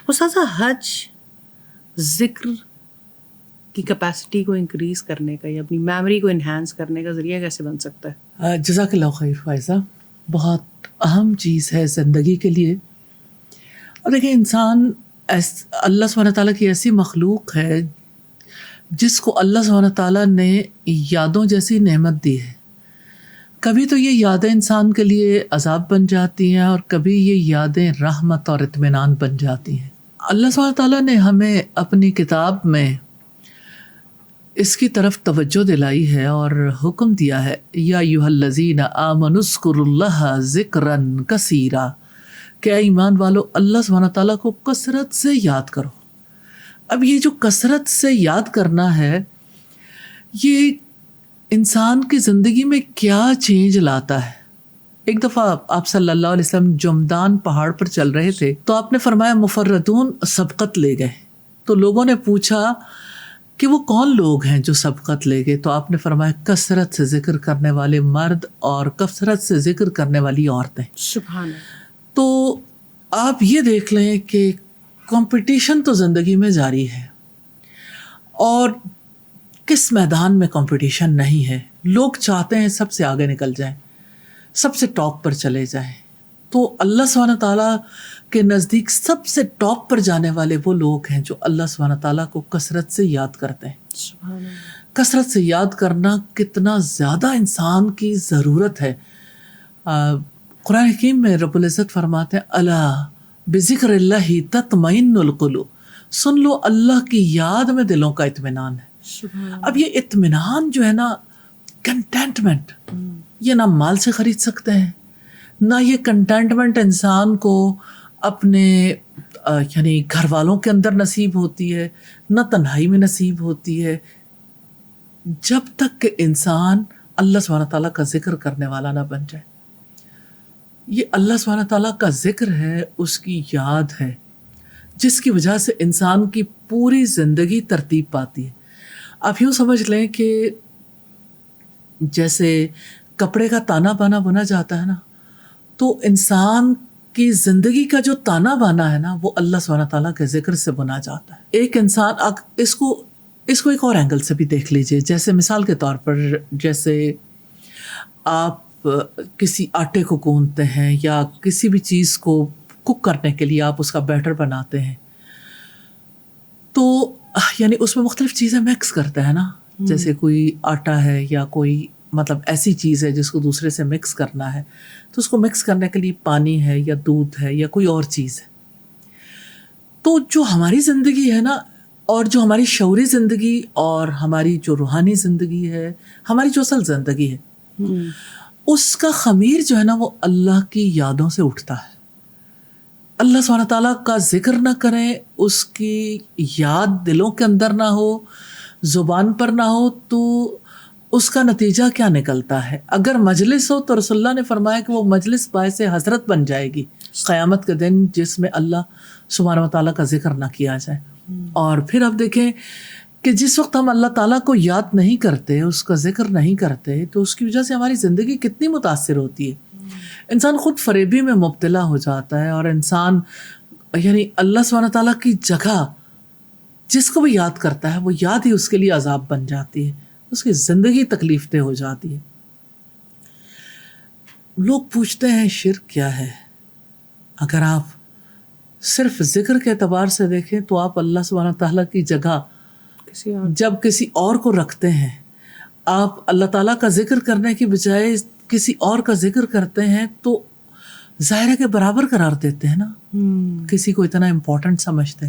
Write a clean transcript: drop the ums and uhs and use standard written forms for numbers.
استاذہ حج ذکر کی کیپیسٹی کو انکریز کرنے کا یا اپنی میموری کو انہینس کرنے کا ذریعہ کیسے بن سکتا ہے؟ جزاک اللہ خیر فائزہ، بہت اہم چیز ہے زندگی کے لیے. اور دیکھیں، انسان اللہ سبحانہ تعالیٰ کی ایسی مخلوق ہے جس کو اللہ سبحانہ تعالیٰ نے یادوں جیسی نعمت دی ہے. کبھی تو یہ یادیں انسان کے لیے عذاب بن جاتی ہیں اور کبھی یہ یادیں رحمت اور اطمینان بن جاتی ہیں. اللہ سبحانہ تعالیٰ نے ہمیں اپنی کتاب میں اس کی طرف توجہ دلائی ہے اور حکم دیا ہے، یا ایھا الذین آمنوا اذکروا اللہ ذکرا کثیرا، کہ ایمان والو اللہ سبحانہ تعالیٰ کو کثرت سے یاد کرو. اب یہ جو کثرت سے یاد کرنا ہے، یہ انسان کی زندگی میں کیا چینج لاتا ہے. ایک دفعہ آپ صلی اللہ علیہ وسلم جمدان پہاڑ پر چل رہے تھے تو آپ نے فرمایا مفردون سبقت لے گئے. تو لوگوں نے پوچھا کہ وہ کون لوگ ہیں جو سبقت لے گئے؟ تو آپ نے فرمایا کثرت سے ذکر کرنے والے مرد اور کثرت سے ذکر کرنے والی عورتیں. سبحان اللہ. تو آپ یہ دیکھ لیں کہ کمپٹیشن تو زندگی میں جاری ہے، اور کس میدان میں کمپٹیشن نہیں ہے. لوگ چاہتے ہیں سب سے آگے نکل جائیں، سب سے ٹاپ پر چلے جائیں. تو اللہ سبحانہ تعالیٰ کے نزدیک سب سے ٹاپ پر جانے والے وہ لوگ ہیں جو اللہ سبحانہ تعالیٰ کو کثرت سے یاد کرتے ہیں. سبحان اللہ. کثرت سے یاد کرنا کتنا زیادہ انسان کی ضرورت ہے. قرآن حکیم میں رب العزت فرماتے ہیں الا بذکر اللہ تطمئن القلوب، سن لو اللہ کی یاد میں دلوں کا اطمینان ہے. سبحان اللہ. اب یہ اطمینان جو ہے نا، کنٹینٹمنٹ، یہ نہ مال سے خرید سکتے ہیں، نہ یہ کنٹینٹمنٹ انسان کو اپنے یعنی گھر والوں کے اندر نصیب ہوتی ہے، نہ تنہائی میں نصیب ہوتی ہے، جب تک کہ انسان اللہ سبحانہ تعالیٰ کا ذکر کرنے والا نہ بن جائے. یہ اللہ سبحانہ تعالیٰ کا ذکر ہے، اس کی یاد ہے، جس کی وجہ سے انسان کی پوری زندگی ترتیب پاتی ہے. آپ یوں سمجھ لیں کہ جیسے کپڑے کا تانا بانا بنا جاتا ہے نا، تو انسان کی زندگی کا جو تانا بانا ہے نا، وہ اللہ سبحانہ تعالیٰ کے ذکر سے بنا جاتا ہے. ایک انسان اس کو ایک اور اینگل سے بھی دیکھ لیجئے. جیسے مثال کے طور پر، جیسے آپ کسی آٹے کو گوندتے ہیں یا کسی بھی چیز کو کوک کرنے کے لیے آپ اس کا بیٹر بناتے ہیں، تو یعنی اس میں مختلف چیزیں مکس کرتے ہیں نا. جیسے کوئی آٹا ہے یا کوئی مطلب ایسی چیز ہے جس کو دوسرے سے مکس کرنا ہے، تو اس کو مکس کرنے کے لیے پانی ہے یا دودھ ہے یا کوئی اور چیز ہے. تو جو ہماری زندگی ہے نا، اور جو ہماری شعوری زندگی اور ہماری جو روحانی زندگی ہے، ہماری جو اصل زندگی ہے، اس کا خمیر جو ہے نا، وہ اللہ کی یادوں سے اٹھتا ہے. اللہ سبحانہ تعالیٰ کا ذکر نہ کریں، اس کی یاد دلوں کے اندر نہ ہو، زبان پر نہ ہو، تو اس کا نتیجہ کیا نکلتا ہے؟ اگر مجلس ہو تو رسول اللہ نے فرمایا کہ وہ مجلس باعث حضرت بن جائے گی قیامت کے دن، جس میں اللہ سبحانہ تعالیٰ کا ذکر نہ کیا جائے. اور پھر آپ دیکھیں کہ جس وقت ہم اللہ تعالیٰ کو یاد نہیں کرتے، اس کا ذکر نہیں کرتے، تو اس کی وجہ سے ہماری زندگی کتنی متاثر ہوتی ہے. انسان خود فریبی میں مبتلا ہو جاتا ہے، اور انسان یعنی اللہ سبحانہ تعالیٰ کی جگہ جس کو بھی یاد کرتا ہے، وہ یاد ہی اس کے لیے عذاب بن جاتی ہے، اس کی زندگی تکلیف دہ ہو جاتی ہے. لوگ پوچھتے ہیں شرک کیا ہے؟ اگر آپ صرف ذکر کے اعتبار سے دیکھیں تو آپ اللہ سبحانہ تعالیٰ کی جگہ جب کسی اور کو رکھتے ہیں، آپ اللہ تعالیٰ کا ذکر کرنے کی بجائے کسی اور کا ذکر کرتے ہیں، تو ظاہر ہے کہ برابر قرار دیتے ہیں نا، کسی کو اتنا امپورٹنٹ سمجھتے ہیں.